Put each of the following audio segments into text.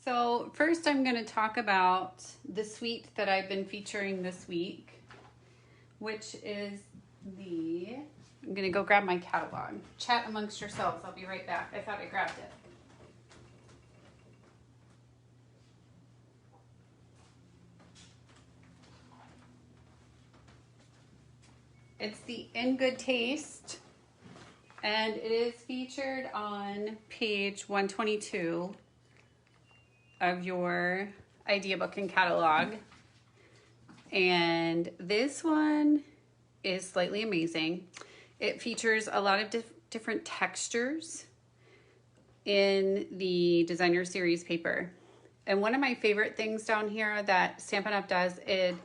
So first I'm going to talk about the suite that I've been featuring this week, which is I'm going to go grab my catalog. Chat amongst yourselves. I'll be right back. I thought I grabbed it. It's the In Good Taste, and it is featured on page 122 of your idea book and catalog. And this one is slightly amazing. It features a lot of different textures in the designer series paper. And one of my favorite things down here that Stampin' Up! Does is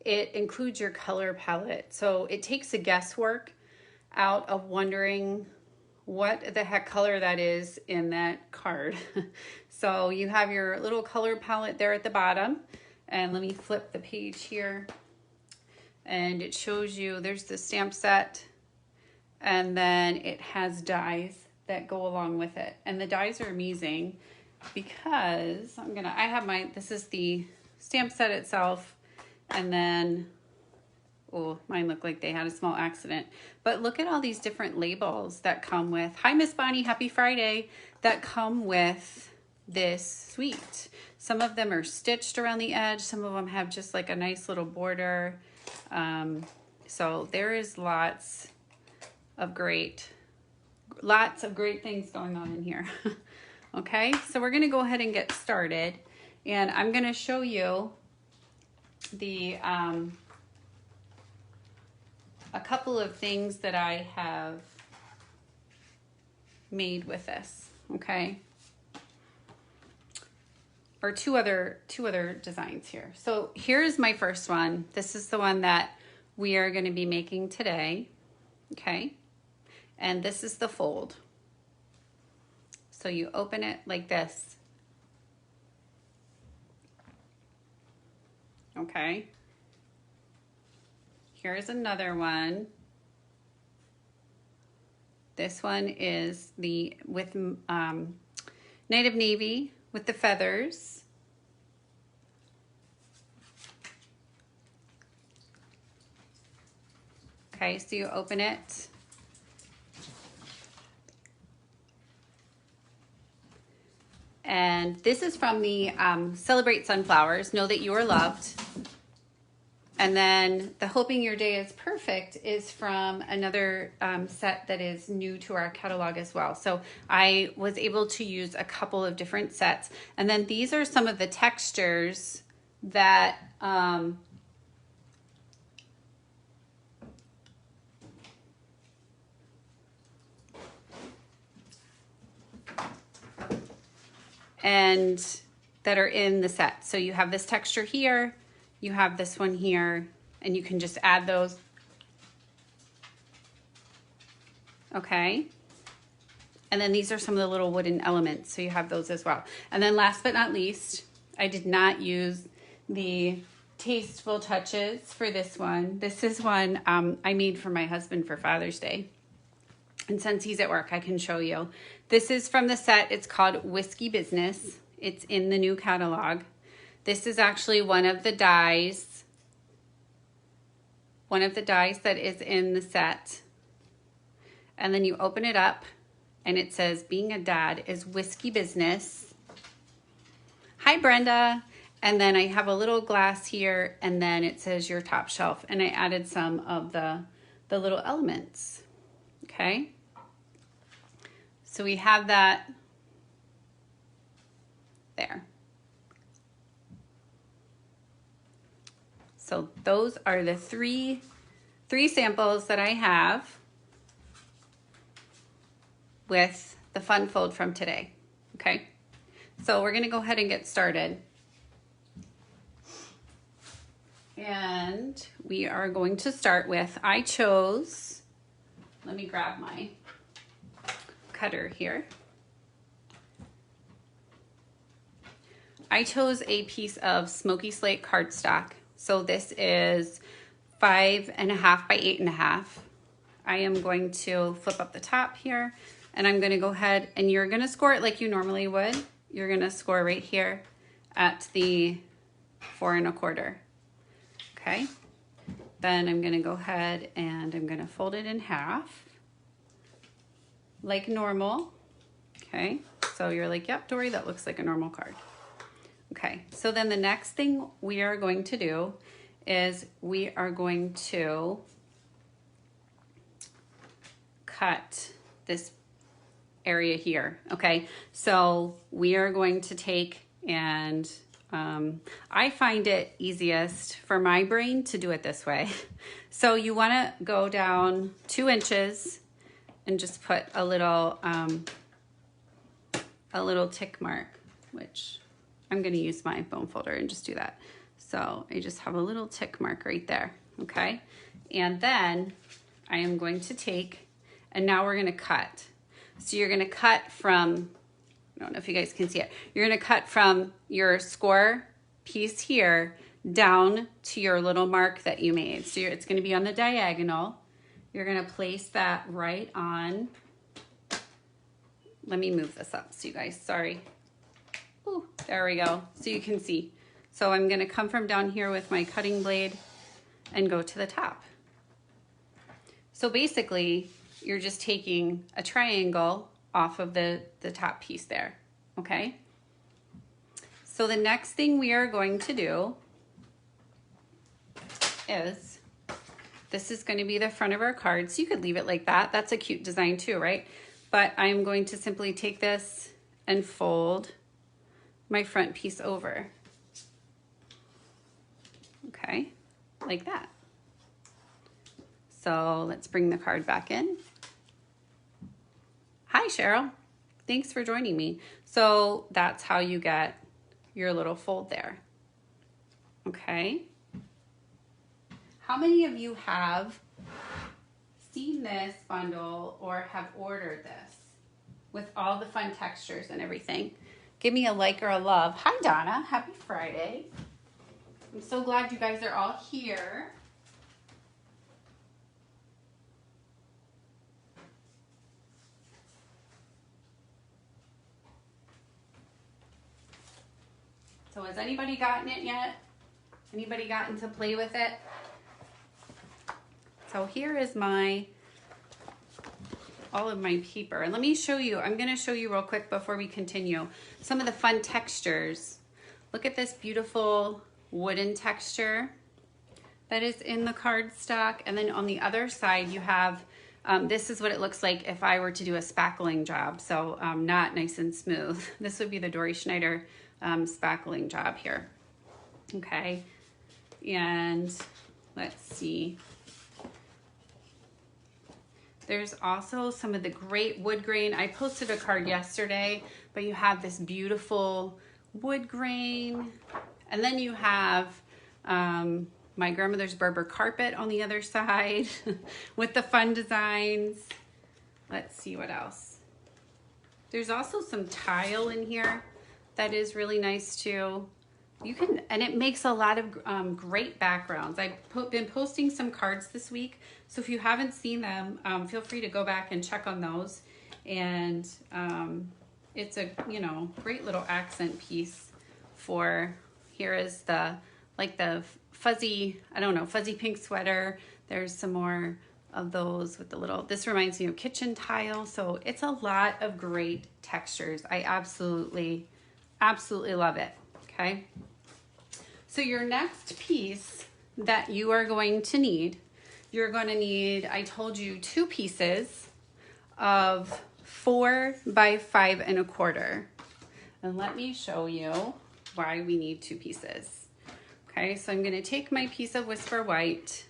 it includes your color palette. So it takes the guesswork out of wondering what the heck color that is in that card. So you have your little color palette there at the bottom. And let me flip the page here. And it shows you there's the stamp set. And then it has dies that go along with it. And the dies are amazing because this is the stamp set itself. And then, oh, mine looked like they had a small accident. But look at all these different labels that come with, hi, Miss Bonnie, happy Friday, that come with this suite. Some of them are stitched around the edge. Some of them have just like a nice little border. So there is lots of great things going on in here. Okay, so we're gonna go ahead and get started. And I'm gonna show you a couple of things that I have made with this, okay? Or two other designs here. So here's my first one. This is the one that we are going to be making today, okay? And this is the fold. So you open it like this. Okay. Here's another one. This one is with Night of Navy with the feathers. Okay, so you open it. And this is from the Celebrate Sunflowers, Know That You Are Loved. And then the Hoping Your Day is Perfect is from another set that is new to our catalog as well. So I was able to use a couple of different sets. And then these are some of the textures that that are in the set. So you have this texture here, you have this one here, and you can just add those. Okay. And then these are some of the little wooden elements, so you have those as well. And then last but not least, I did not use the Tasteful Touches for this one. This is one I made for my husband for Father's Day. And since he's at work, I can show you. This is from the set. It's called Whiskey Business. It's in the new catalog. This is actually one of the dies that is in the set. And then you open it up and it says, being a dad is whiskey business. Hi, Brenda. And then I have a little glass here and then it says your top shelf. And I added some of the little elements. Okay. So we have that there. So those are the three samples that I have with the fun fold from today. Okay. So we're going to go ahead and get started. And we are going to start with, let me grab my cutter here. I chose a piece of Smoky Slate cardstock. So this is 5.5 by 8.5. I am going to flip up the top here and I'm going to go ahead and you're going to score it like you normally would. you're gonna score right here at the 4 1/4. Okay, then I'm gonna go ahead and I'm gonna fold it in half like normal. Okay, so you're like, yep, Dory, that looks like a normal card. Okay, so then the next thing we are going to do is we are going to cut this area here. Okay, so we are going to take and I find it easiest for my brain to do it this way. So you want to go down 2 inches and just put a little tick mark, which I'm going to use my bone folder and just do that. So I just have a little tick mark right there. Okay, and then I am going to take, and now we're going to cut. So you're going to cut from, I don't know if you guys can see it. You're going to cut from your score piece here down to your little mark that you made. So it's going to be on the diagonal. You're going to place that right on. Let me move this up so you guys, sorry. Ooh, there we go. So you can see. So I'm going to come from down here with my cutting blade and go to the top. So basically, you're just taking a triangle off of the top piece there, okay? So the next thing we are going to do is, this is going to be the front of our card. So you could leave it like that. That's a cute design too, right? But I'm going to simply take this and fold my front piece over. Okay, like that. So let's bring the card back in. Hi, Cheryl. Thanks for joining me. So that's how you get your little fold there. Okay. How many of you have seen this bundle or have ordered this with all the fun textures and everything? Give me a like or a love. Hi, Donna. Happy Friday. I'm so glad you guys are all here. So has anybody gotten it yet? Anybody gotten to play with it? So here is all of my paper. And let me show you, I'm gonna show you real quick before we continue, some of the fun textures. Look at this beautiful wooden texture that is in the cardstock. And then on the other side, you have, this is what it looks like if I were to do a spackling job. So not nice and smooth. This would be the Dory Schneider spackling job here. Okay, and let's see. There's also some of the great wood grain. I posted a card yesterday, but you have this beautiful wood grain. And then you have my grandmother's Berber carpet on the other side with the fun designs. Let's see what else. There's also some tile in here that is really nice too. You can, and it makes a lot of great backgrounds. I've been posting some cards this week, so if you haven't seen them, feel free to go back and check on those. And it's a, you know, great little accent piece for, here is the, like the fuzzy, I don't know, fuzzy pink sweater. There's some more of those with the little, this reminds me of kitchen tile. So it's a lot of great textures. I absolutely love it. Okay. So your next piece that you are going to need, you're going to need, I told you, 2 pieces of 4 by 5 1/4. And let me show you why we need 2 pieces. Okay, so I'm going to take my piece of Whisper White.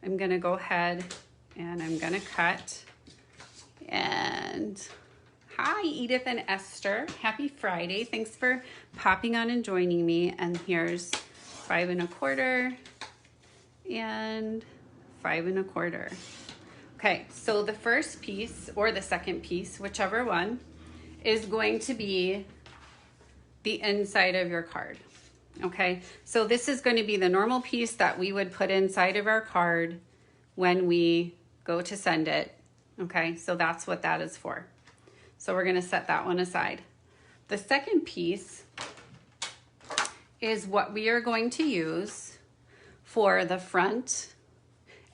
I'm going to go ahead and I'm going to cut. And hi, Edith and Esther. Happy Friday. Thanks for popping on and joining me. And here's 5 1/4 and 5 1/4. Okay, so the first piece or the second piece, whichever one, is going to be the inside of your card. Okay, so this is going to be the normal piece that we would put inside of our card when we go to send it. Okay, so that's what that is for. So we're going to set that one aside. the second piece is what we are going to use for the front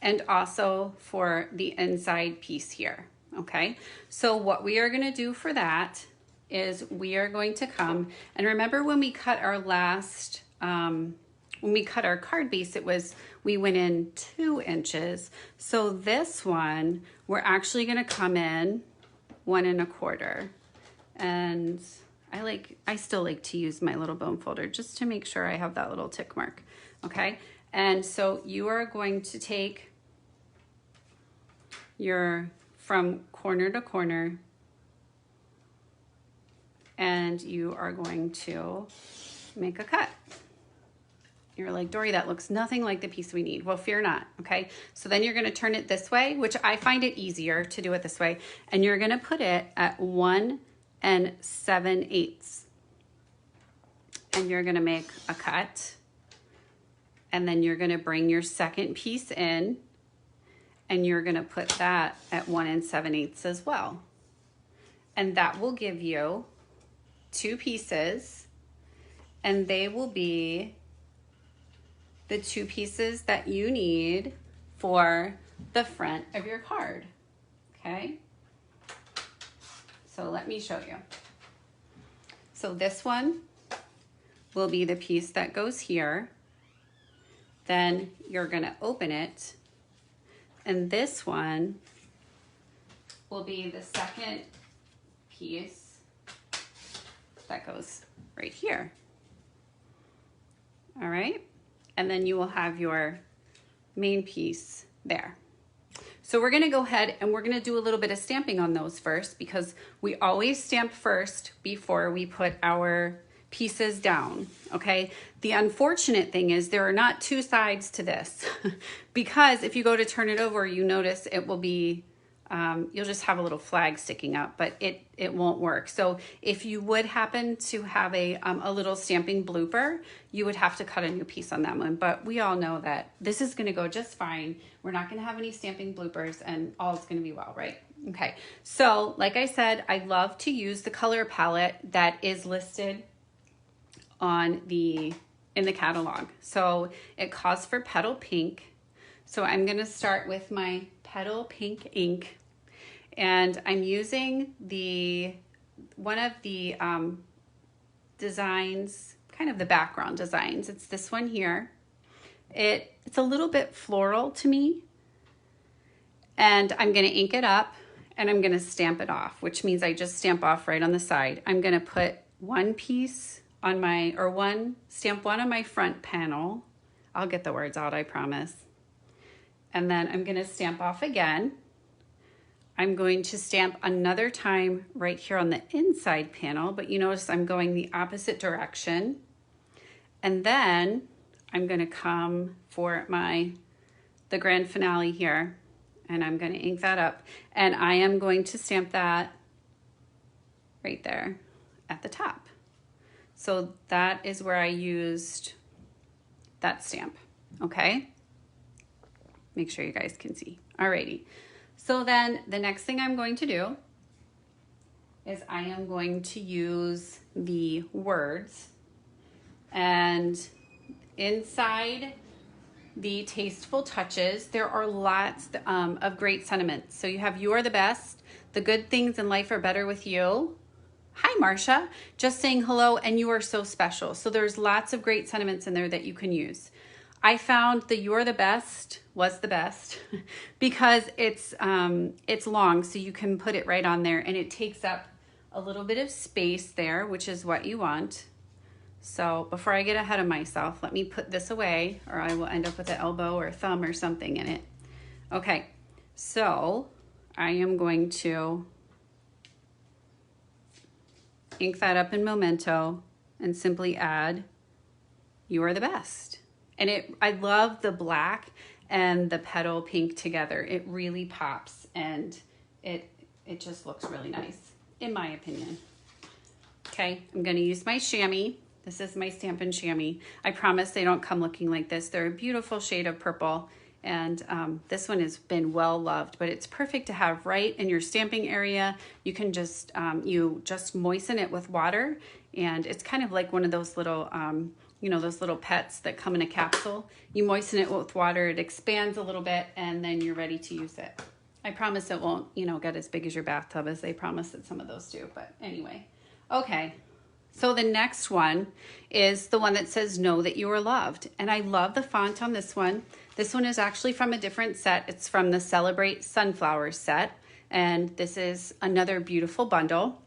and also for the inside piece here, okay? So what we are gonna do for that is we are going to come, and remember when we cut our last, when we cut our card base, we went in 2 inches. So this one, we're actually gonna come in 1 1/4. And I still like to use my little bone folder just to make sure I have that little tick mark, okay? And so you are going to take your, from corner to corner, and you are going to make a cut. You're like, Dory, that looks nothing like the piece we need. Well, fear not, okay? So then you're gonna turn it this way, which I find it easier to do it this way, and you're gonna put it at 1 7/8. And you're gonna make a cut, and then you're gonna bring your second piece in, and you're gonna put that at 1 7/8 as well. And that will give you 2 pieces, and they will be the 2 pieces that you need for the front of your card, okay? So let me show you. So this one will be the piece that goes here. Then you're gonna open it, and this one will be the second piece that goes right here. All right, and then you will have your main piece there. So we're gonna go ahead and we're gonna do a little bit of stamping on those first, because we always stamp first before we put our pieces down, okay? The unfortunate thing is there are not 2 sides to this because if you go to turn it over, you notice it will be, you'll just have a little flag sticking up, but it won't work. So if you would happen to have a little stamping blooper, you would have to cut a new piece on that one. But we all know that this is gonna go just fine. We're not gonna have any stamping bloopers, and all is gonna be well, right? Okay, so like I said, I love to use the color palette that is listed on in the catalog. So it calls for Petal Pink. So I'm gonna start with my Petal Pink ink, and I'm using one of the designs, kind of the background designs. It's this one here. It's a little bit floral to me, and I'm gonna ink it up and I'm gonna stamp it off, which means I just stamp off right on the side. I'm gonna put one piece on stamp one on my front panel. I'll get the words out, I promise. And then I'm gonna stamp off again. I'm going to stamp another time right here on the inside panel, but you notice I'm going the opposite direction. And then I'm gonna come for the grand finale here, and I'm gonna ink that up. And I am going to stamp that right there at the top. So that is where I used that stamp, okay? Make sure you guys can see. Alrighty. So then the next thing I'm going to do is I am going to use the words, and inside the Tasteful Touches, there are lots of great sentiments. So you have "You are the best," "The good things in life are better with you," "Hi Marcia," "Just saying hello," and "You are so special." So there's lots of great sentiments in there that you can use. I found the "You are the best" was the best because it's long, so you can put it right on there, and it takes up a little bit of space there, which is what you want. So before I get ahead of myself, let me put this away, or I will end up with an elbow or a thumb or something in it. Okay, so I am going to ink that up in Memento and simply add "You are the best." And I love the black and the petal pink together. It really pops, and it just looks really nice, in my opinion. Okay, I'm gonna use my chamois. This is my Stampin' Chamois. I promise they don't come looking like this. They're a beautiful shade of purple, And this one has been well loved, but it's perfect to have right in your stamping area. You can just, you just moisten it with water, and it's kind of like one of those little, you know, those little pets that come in a capsule. You moisten it with water, it expands a little bit, and then you're ready to use it. I promise it won't, you know, get as big as your bathtub as they promise that some of those do, but anyway. Okay, so the next one is the one that says know that you are loved. And I love the font on this one. This one is actually from a different set. It's from the Celebrate Sunflowers set. And this is another beautiful bundle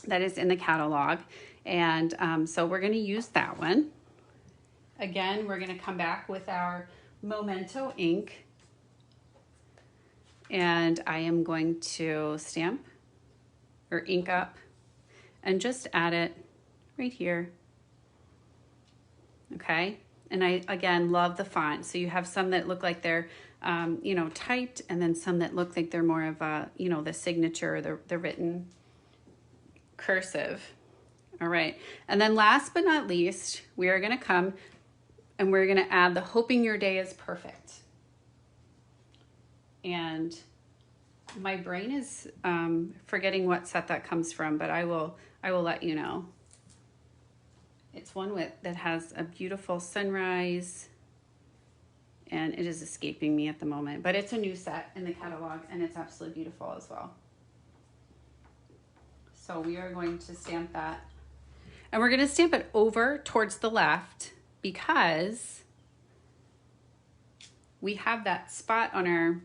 that is in the catalog. And so we're gonna use that one. Again, we're gonna come back with our Memento ink. And I am going to stamp or ink up and just add it right here. Okay, and I again love the font. So you have some that look like they're you know, typed, and then some that look like they're more of a, you know, the signature, the written cursive. All right, and then last but not least, we are going to come and we're going to add the hoping your day is perfect. And my brain is forgetting what set that comes from, but I will let you know. It's one that has a beautiful sunrise, and it is escaping me at the moment, but it's a new set in the catalog, and it's absolutely beautiful as well. So we are going to stamp that, and we're going to stamp it over towards the left because we have that spot on our,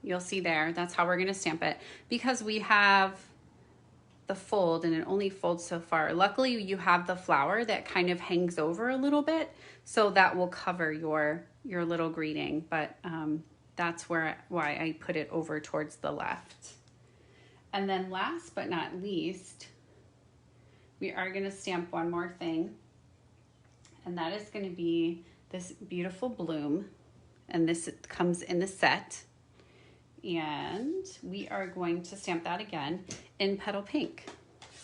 you'll see there, that's how we're going to stamp it, because we have the fold and it only folds so far. Luckily you have the flower that kind of hangs over a little bit, so that will cover your little greeting, but that's why I put it over towards the left. And then last but not least, we are going to stamp one more thing, and that is going to be this beautiful bloom, and this comes in the set. And we are going to stamp that again in Petal Pink.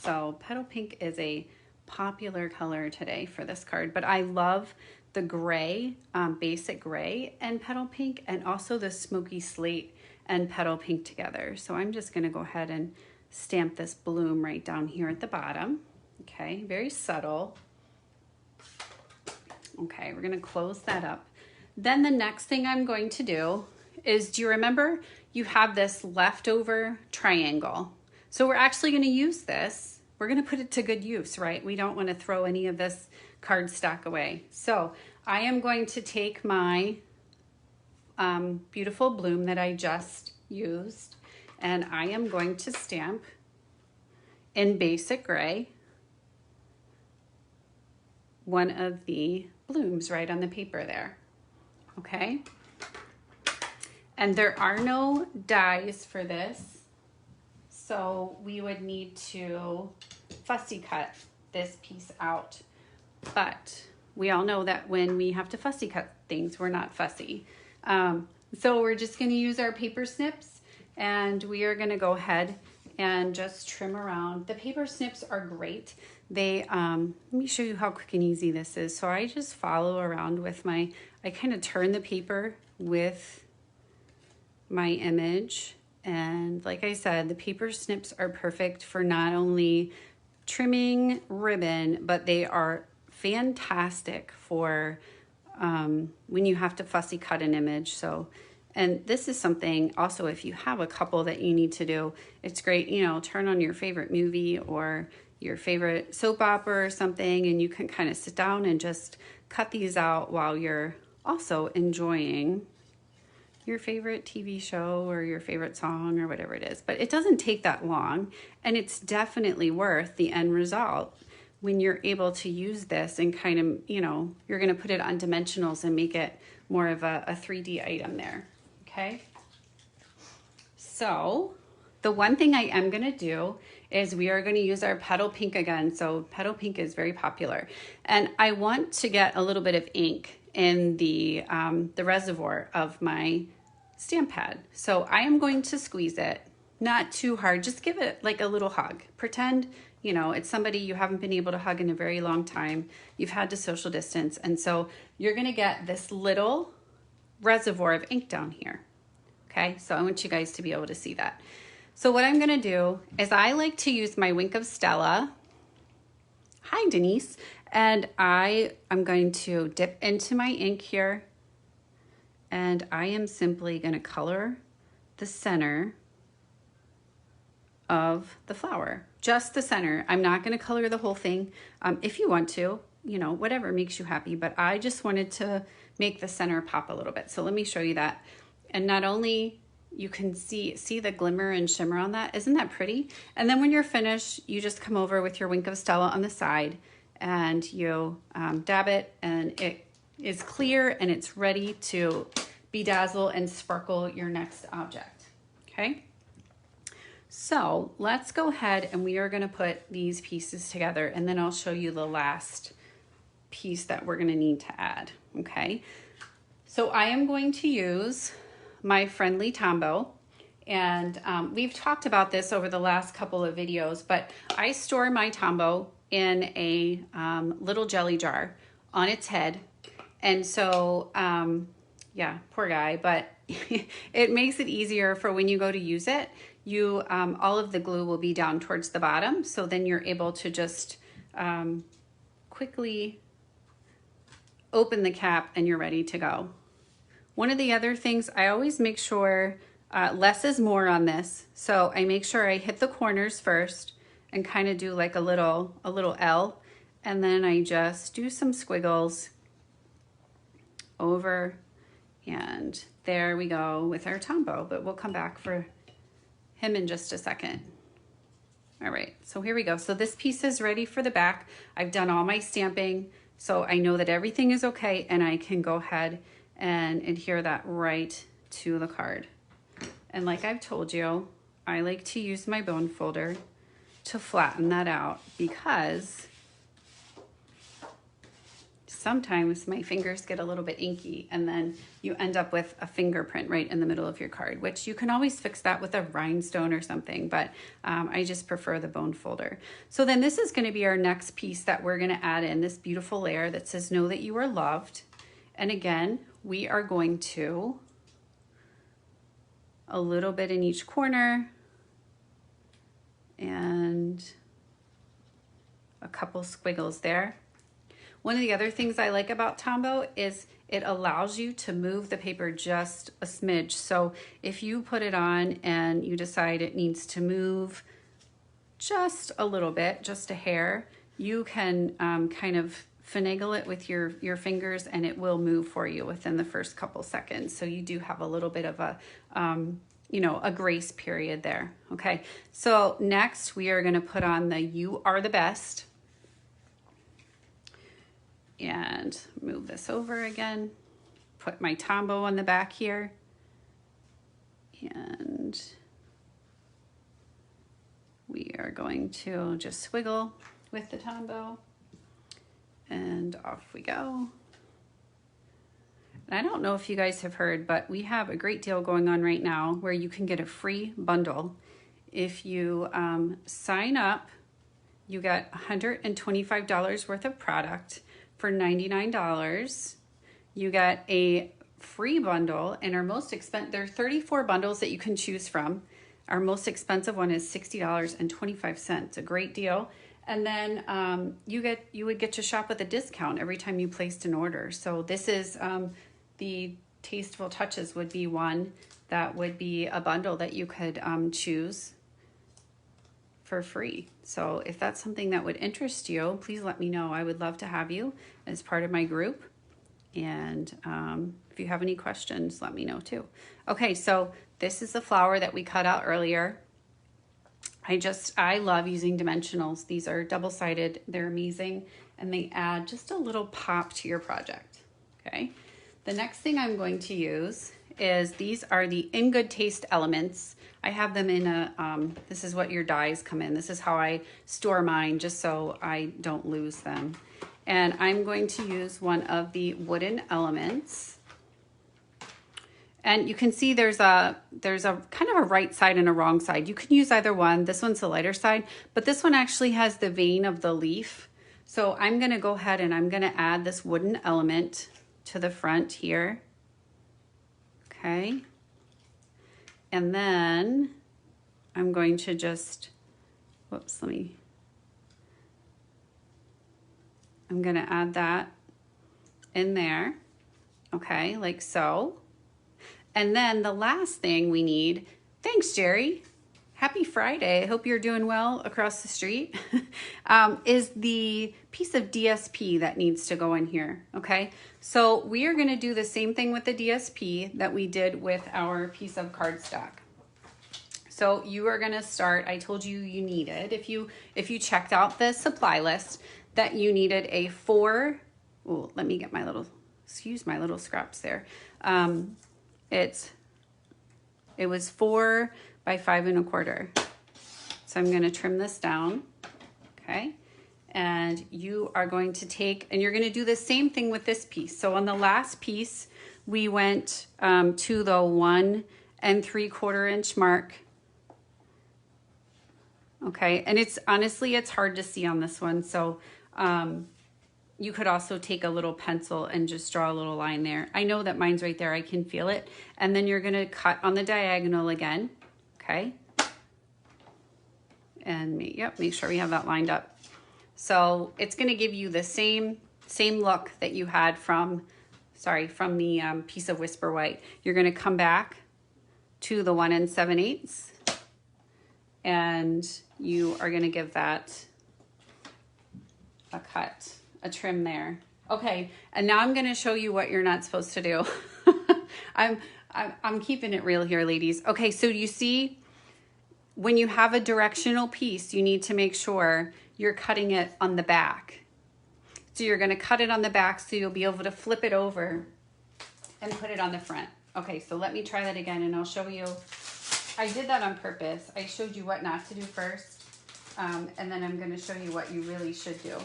So Petal Pink is a popular color today for this card, but I love the gray, basic gray and Petal Pink, and also the smoky slate and Petal Pink together. So I'm just gonna go ahead and stamp this bloom right down here at the bottom. Okay, very subtle. Okay, we're gonna close that up. Then the next thing I'm going to do is, do you remember you have this leftover triangle? So we're actually going to use this. We're going to put it to good use, right? We don't want to throw any of this cardstock away. So I am going to take my beautiful bloom that I just used, and I am going to stamp in basic gray one of the blooms right on the paper there. Okay. And there are no dies for this, so we would need to fussy cut this piece out. But we all know that when we have to fussy cut things, we're not fussy. So we're just going to use our paper snips, and we are going to go ahead and just trim around. The paper snips are great. They, let me show you how quick and easy this is. So I just follow around with I kind of turn the paper with my image, and like I said, the paper snips are perfect for not only trimming ribbon, but they are fantastic for when you have to fussy cut an image. So, and this is something also, if you have a couple that you need to do, it's great, you know, turn on your favorite movie or your favorite soap opera or something, and you can kind of sit down and just cut these out while you're also enjoying your favorite TV show or your favorite song or whatever it is. But it doesn't take that long, and it's definitely worth the end result when you're able to use this and kind of, you know, you're going to put it on dimensionals and make it more of a 3D item there. Okay. So the one thing I am going to do is we are going to use our Petal Pink again. So Petal Pink is very popular, and I want to get a little bit of ink in the reservoir of my stamp pad. So I am going to squeeze it, not too hard, just give it like a little hug. Pretend, you know, it's somebody you haven't been able to hug in a very long time. You've had to social distance. And so you're gonna get this little reservoir of ink down here. Okay, so I want you guys to be able to see that. So what I'm gonna do is I like to use my Wink of Stella. Hi, Denise. And I am going to dip into my ink here, and I am simply gonna color the center of the flower, just the center. I'm not gonna color the whole thing. If you want to, you know, whatever makes you happy, but I just wanted to make the center pop a little bit. So let me show you that. And not only you can see the glimmer and shimmer on that. Isn't that pretty? And then when you're finished, you just come over with your Wink of Stella on the side and you dab it, and it is clear and it's ready to bedazzle and sparkle your next object, okay? So let's go ahead and we are gonna put these pieces together, and then I'll show you the last piece that we're gonna need to add, okay? So I am going to use my Friendly Tombow, and we've talked about this over the last couple of videos, but I store my Tombow in a little jelly jar on its head. And so, yeah, poor guy, but it makes it easier for when you go to use it. You, all of the glue will be down towards the bottom. So then you're able to just quickly open the cap and you're ready to go. One of the other things, I always make sure less is more on this. So I make sure I hit the corners first and kind of do like a little L, and then I just do some squiggles over, and there we go with our Tombow, but we'll come back for him in just a second. All right, so here we go. So this piece is ready for the back. I've done all my stamping, so I know that everything is okay, and I can go ahead and adhere that right to the card. And like I've told you, I like to use my bone folder to flatten that out, because sometimes my fingers get a little bit inky and then you end up with a fingerprint right in the middle of your card, which you can always fix that with a rhinestone or something, but I just prefer the bone folder. So then this is going to be our next piece that we're going to add in, this beautiful layer that says know that you are loved. And again, we are going to a little bit in each corner and a couple squiggles there. One of the other things I like about Tombow is it allows you to move the paper just a smidge. So if you put it on and you decide it needs to move just a little bit, just a hair, you can kind of finagle it with your fingers and it will move for you within the first couple seconds. So you do have a little bit of a, you know, a grace period there. Okay, so next we are going to put on the You Are the Best. And move this over again. Put my Tombow on the back here. And we are going to just swiggle with the Tombow. And off we go. And I don't know if you guys have heard, but we have a great deal going on right now where you can get a free bundle. If you sign up, you get $125 worth of product for $99. You get a free bundle, and our most expensive, there are 34 bundles that you can choose from. Our most expensive one is $60.25, a great deal. And then you would get to shop with a discount every time you placed an order. So this is the Tasteful Touches would be one that would be a bundle that you could choose for free. So if that's something that would interest you, please let me know. I would love to have you as part of my group. And if you have any questions, let me know too. Okay, so this is the flower that we cut out earlier. I love using dimensionals. These are double-sided, they're amazing, and they add just a little pop to your project, okay? The next thing I'm going to use is, these are the In Good Taste elements. I have them in a, this is what your dies come in. This is how I store mine, just so I don't lose them. And I'm going to use one of the wooden elements. And you can see there's a kind of a right side and a wrong side. You can use either one. This one's the lighter side, but this one actually has the vein of the leaf. So I'm gonna go ahead and I'm gonna add this wooden element to the front here. okay? And then I'm going to just, whoops, I'm gonna add that in there, okay, like so. And then the last thing we need, thanks Jerry, happy Friday, I hope you're doing well across the street, is the piece of DSP that needs to go in here, okay? So we are gonna do the same thing with the DSP that we did with our piece of cardstock. So you are gonna start, I told you you needed, if you checked out the supply list, that you needed a 4, oh, let me get my little, excuse my little scraps there. It was 4 by 5 1/4. So I'm gonna trim this down, okay? And you are going to take, and you're gonna do the same thing with this piece. So on the last piece, we went to the 1 3/4 inch mark. Okay, and it's honestly, it's hard to see on this one. So you could also take a little pencil and just draw a little line there. I know that mine's right there, I can feel it. And then you're gonna cut on the diagonal again, okay? And yep, make sure we have that lined up. So it's gonna give you the same look that you had from the piece of Whisper White. You're gonna come back to the 1 7/8, and you are gonna give that a cut, a trim there. Okay, and now I'm gonna show you what you're not supposed to do. I'm keeping it real here, ladies. Okay, so you see, when you have a directional piece, you need to make sure you're cutting it on the back. So you're gonna cut it on the back so you'll be able to flip it over and put it on the front. Okay, so let me try that again and I'll show you. I did that on purpose. I showed you what not to do first, and then I'm gonna show you what you really should do.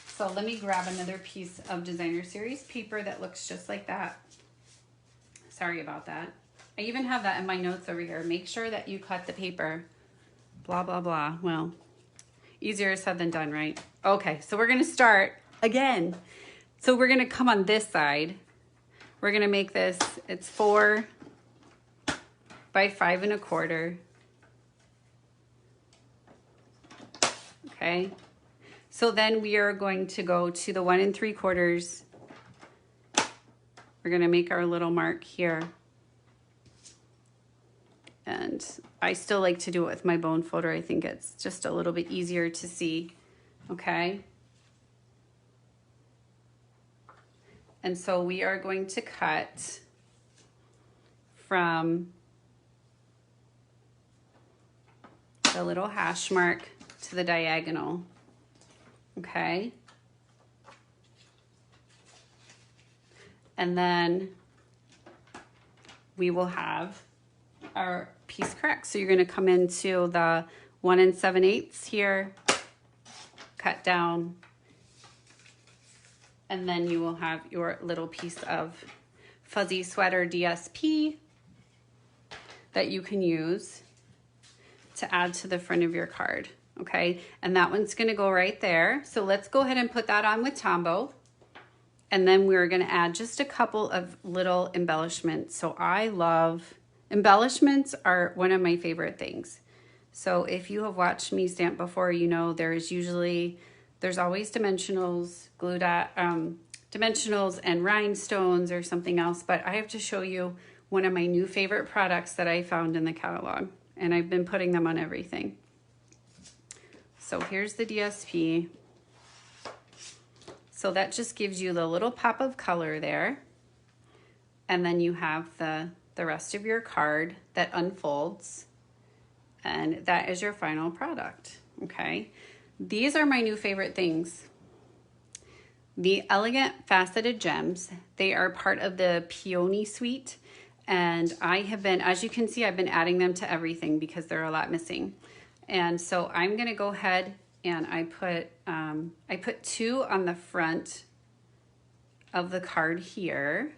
So let me grab another piece of Designer Series paper that looks just like that. Sorry about that. I even have that in my notes over here. Make sure that you cut the paper. Blah, blah, blah. Well, easier said than done, right? Okay, so we're gonna start again. So we're gonna come on this side. We're gonna make this, it's 4 by 5 1/4. Okay. So then we are going to go to the 1 3/4. We're gonna make our little mark here. And I still like to do it with my bone folder. I think it's just a little bit easier to see, okay? And so we are going to cut from the little hash mark to the diagonal, okay? And then we will have our piece correct. So you're gonna come into the 1 7/8 here, cut down, and then you will have your little piece of fuzzy sweater DSP that you can use to add to the front of your card, okay? And that one's gonna go right there. So let's go ahead and put that on with Tombow. And then we're gonna add just a couple of little embellishments. So I love, embellishments are one of my favorite things. So if you have watched me stamp before, you know there's always dimensionals, dimensionals and rhinestones or something else, but I have to show you one of my new favorite products that I found in the catalog, and I've been putting them on everything. So here's the DSP. So that just gives you the little pop of color there. And then you have the rest of your card that unfolds. And that is your final product, okay? These are my new favorite things. The Elegant Faceted Gems, they are part of the Peony Suite. And I have been, as you can see, I've been adding them to everything because there are a lot missing. And so I'm gonna go ahead and I put 2 on the front of the card here.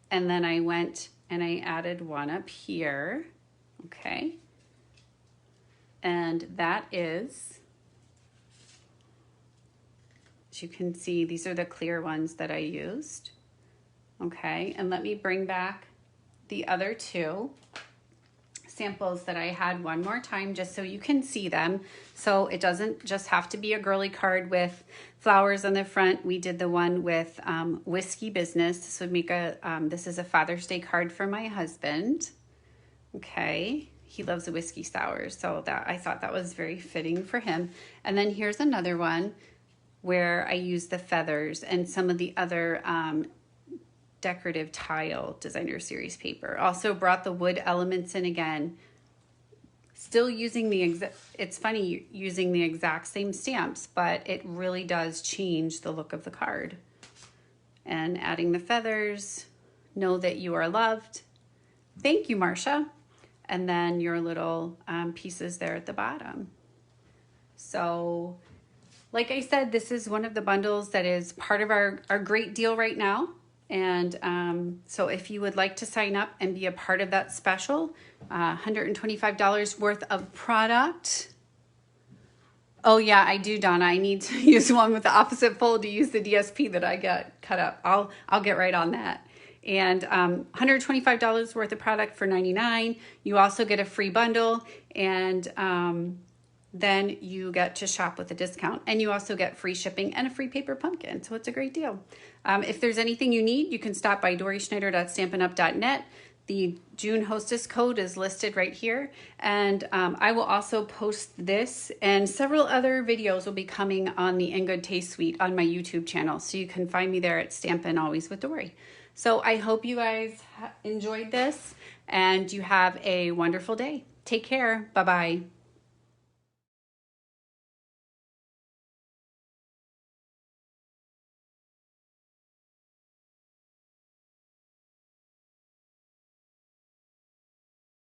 And then I went and I added 1 up here, okay? And that is, as you can see, these are the clear ones that I used, okay? And let me bring back the other two samples that I had one more time just so you can see them. So it doesn't just have to be a girly card with flowers on the front. We did the one with Whiskey Business. This would make this is a Father's Day card for my husband. Okay, he loves the whiskey sours, so I thought that was very fitting for him. And then here's another one where I used the feathers and some of the other decorative tile designer series paper. Also brought the wood elements in again. Still using it's funny using the exact same stamps, but it really does change the look of the card. And adding the feathers, know that you are loved. Thank you, Marcia. And then your little pieces there at the bottom. So like I said, this is one of the bundles that is part of our great deal right now. And so if you would like to sign up and be a part of that special, $125 worth of product. Oh yeah, I do, Donna. I need to use one with the opposite fold to use the DSP that I got cut up. I'll get right on that. And $125 worth of product for $99. You also get a free bundle, and then you get to shop with a discount, and you also get free shipping and a free paper pumpkin. So it's a great deal. If there's anything you need, you can stop by DorySchneider.StampinUp.net. The June hostess code is listed right here. And I will also post this, and several other videos will be coming on the In Good Taste Suite on my YouTube channel. So you can find me there at Stampin' Always with Dory. So I hope you guys enjoyed this and you have a wonderful day. Take care. Bye-bye.